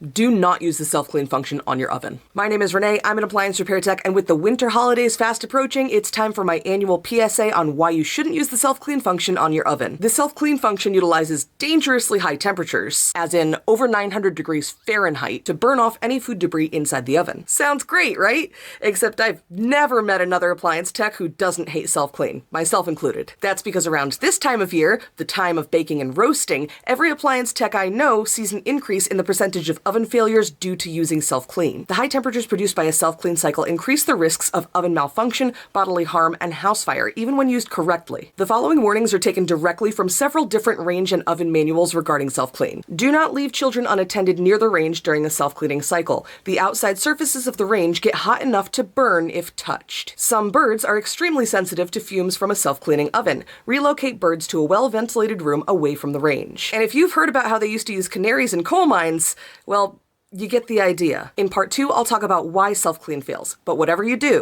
Do not use the self-clean function on your oven. My name is Renee, I'm an appliance repair tech, and with the winter holidays fast approaching, it's time for my annual PSA on why you shouldn't use the self-clean function on your oven. The self-clean function utilizes dangerously high temperatures, as in over 900 degrees Fahrenheit, to burn off any food debris inside the oven. Sounds great, right? Except I've never met another appliance tech who doesn't hate self-clean, myself included. That's because around this time of year, the time of baking and roasting, every appliance tech I know sees an increase in the percentage of oven failures due to using self-clean. The high temperatures produced by a self-clean cycle increase the risks of oven malfunction, bodily harm, and house fire, even when used correctly. The following warnings are taken directly from several different range and oven manuals regarding self-clean. Do not leave children unattended near the range during the self-cleaning cycle. The outside surfaces of the range get hot enough to burn if touched. Some birds are extremely sensitive to fumes from a self-cleaning oven. Relocate birds to a well-ventilated room away from the range. And if you've heard about how they used to use canaries in coal mines, well, you get the idea. In part 2, I'll talk about why self-clean fails, but whatever you do,